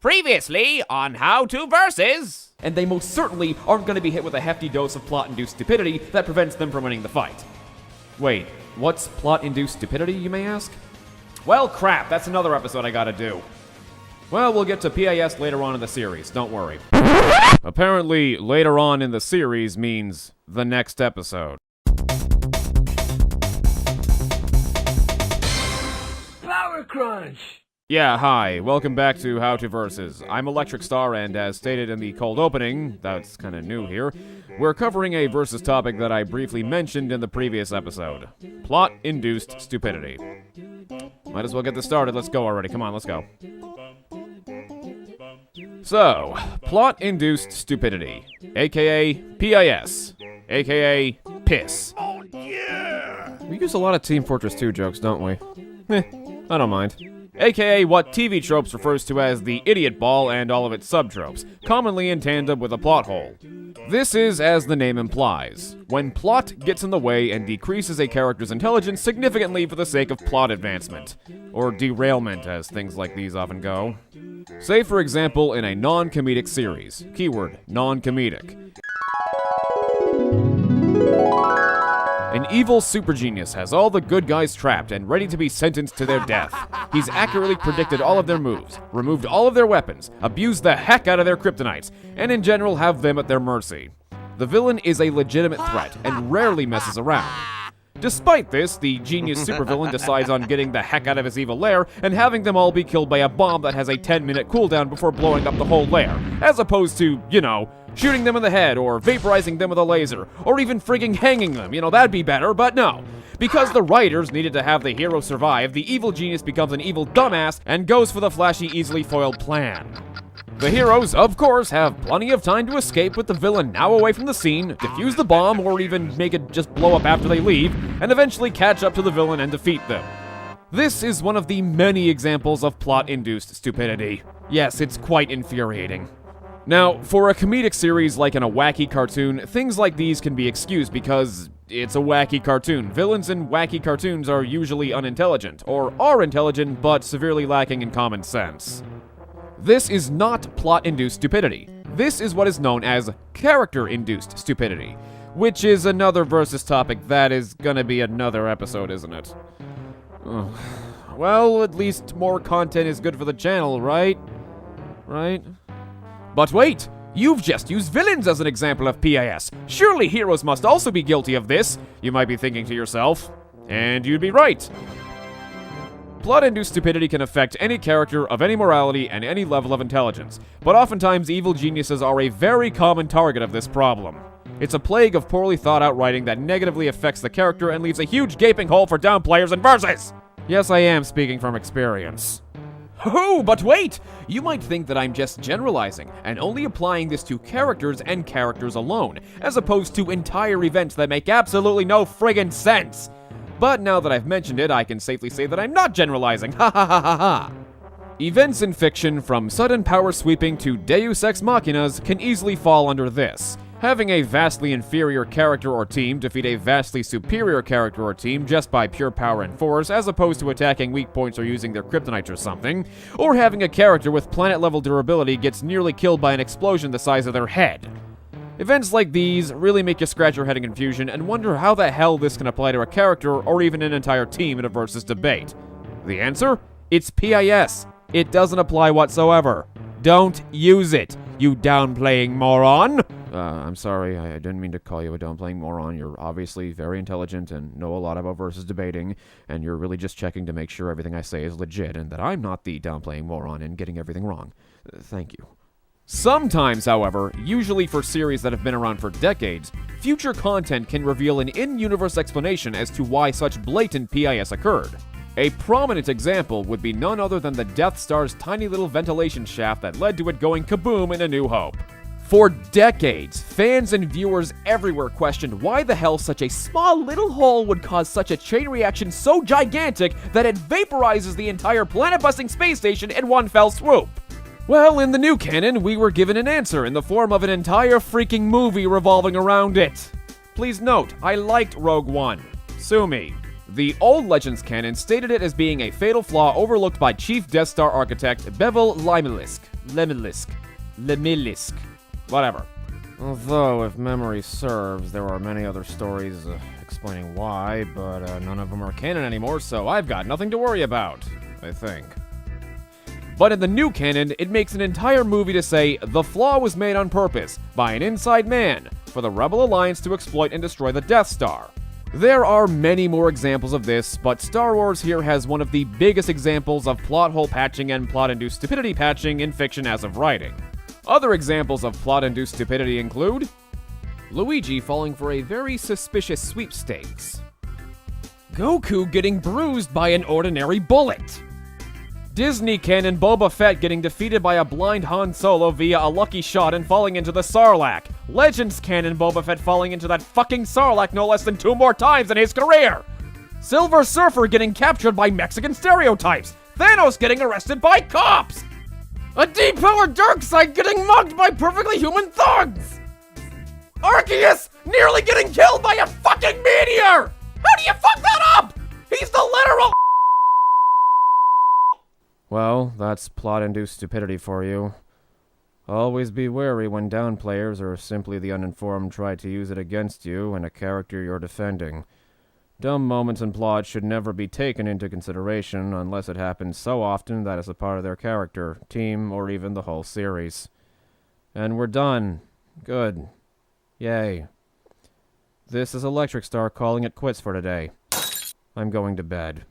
Previously on How to Versus. And they most certainly aren't going to be hit with a hefty dose of plot-induced stupidity that prevents them from winning the fight. Wait, what's plot-induced stupidity, you may ask? Well, crap, that's another episode I gotta do. Well, we'll get to PIS later on in the series, don't worry. Apparently, later on in the series means the next episode. PowerCrunch! Yeah, hi. Welcome back to How to Versus. I'm Electricstar, and as stated in the cold opening, that's kinda new here, we're covering a versus topic that I briefly mentioned in the previous episode. Plot-induced stupidity. Might as well get this started. Let's go already. Come on, let's go. So, plot-induced stupidity, aka PIS, aka PISS. Oh yeah! We use a lot of Team Fortress 2 jokes, don't we? I don't mind. AKA what TV tropes refers to as the idiot ball and all of its subtropes, commonly in tandem with a plot hole. This is as the name implies, when plot gets in the way and decreases a character's intelligence significantly for the sake of plot advancement, or derailment as things like these often go. Say for example in a non-comedic series, keyword non-comedic. An evil super genius has all the good guys trapped and ready to be sentenced to their death. He's accurately predicted all of their moves, removed all of their weapons, abused the heck out of their kryptonites, and in general have them at their mercy. The villain is a legitimate threat and rarely messes around. Despite this, the genius supervillain decides on getting the heck out of his evil lair and having them all be killed by a bomb that has a 10-minute cooldown before blowing up the whole lair, as opposed to, shooting them in the head, or vaporizing them with a laser, or even frigging hanging them. That'd be better, but no. Because the writers needed to have the hero survive, the evil genius becomes an evil dumbass and goes for the flashy, easily foiled plan. The heroes, of course, have plenty of time to escape with the villain now away from the scene, defuse the bomb, or even make it just blow up after they leave, and eventually catch up to the villain and defeat them. This is one of the many examples of plot-induced stupidity. Yes, it's quite infuriating. Now, for a comedic series like in a wacky cartoon, things like these can be excused because it's a wacky cartoon. Villains in wacky cartoons are usually unintelligent, or are intelligent but severely lacking in common sense. This is not plot-induced stupidity. This is what is known as character-induced stupidity, which is another versus topic that is gonna be another episode, isn't it? Ugh. Well, at least more content is good for the channel, right? Right? But wait! You've just used villains as an example of PIS. Surely heroes must also be guilty of this, you might be thinking to yourself. And you'd be right. Plot-induced stupidity can affect any character of any morality and any level of intelligence, but oftentimes evil geniuses are a very common target of this problem. It's a plague of poorly thought-out writing that negatively affects the character and leaves a huge gaping hole for down players in Versus! Yes, I am speaking from experience. Oh, but wait! You might think that I'm just generalizing, and only applying this to characters and characters alone, as opposed to entire events that make absolutely no friggin' sense! But now that I've mentioned it, I can safely say that I'm not generalizing, ha ha ha ha ha! Events in fiction, from sudden power sweeping to deus ex machinas, can easily fall under this. Having a vastly inferior character or team defeat a vastly superior character or team just by pure power and force, as opposed to attacking weak points or using their kryptonites or something, or having a character with planet-level durability gets nearly killed by an explosion the size of their head. Events like these really make you scratch your head in confusion and wonder how the hell this can apply to a character or even an entire team in a versus debate. The answer? It's PIS. It doesn't apply whatsoever. Don't use it, you downplaying moron! I'm sorry, I didn't mean to call you a downplaying moron. You're obviously very intelligent and know a lot about versus debating, and you're really just checking to make sure everything I say is legit and that I'm not the downplaying moron and getting everything wrong. Thank you. Sometimes, however, usually for series that have been around for decades, future content can reveal an in-universe explanation as to why such blatant PIS occurred. A prominent example would be none other than the Death Star's tiny little ventilation shaft that led to it going kaboom in A New Hope. For decades, fans and viewers everywhere questioned why the hell such a small little hole would cause such a chain reaction so gigantic that it vaporizes the entire planet-busting space station in one fell swoop. Well, in the new canon, we were given an answer in the form of an entire freaking movie revolving around it. Please note, I liked Rogue One. Sue me. The old Legends canon stated it as being a fatal flaw overlooked by Chief Death Star architect Bevel Lemilisk. Whatever. Although, if memory serves, there are many other stories explaining why, but none of them are canon anymore, so I've got nothing to worry about, I think. But in the new canon, it makes an entire movie to say the flaw was made on purpose by an inside man for the Rebel Alliance to exploit and destroy the Death Star. There are many more examples of this, but Star Wars here has one of the biggest examples of plot hole patching and plot-induced stupidity patching in fiction as of writing. Other examples of plot-induced stupidity include Luigi falling for a very suspicious sweepstakes, Goku getting bruised by an ordinary bullet, Disney canon Boba Fett getting defeated by a blind Han Solo via a lucky shot and falling into the Sarlacc, Legends canon Boba Fett falling into that fucking Sarlacc no less than 2 more times in his career, Silver Surfer getting captured by Mexican stereotypes, Thanos getting arrested by cops, a depowered Darkseid getting mugged by perfectly human thugs! Arceus nearly getting killed by a fucking meteor! How do you fuck that up? He's the literal... Well, that's plot-induced stupidity for you. Always be wary when down players or simply the uninformed try to use it against you and a character you're defending. Dumb moments in plot should never be taken into consideration unless it happens so often that it's a part of their character, team, or even the whole series. And we're done. Good. Yay. This is Electricstar calling it quits for today. I'm going to bed.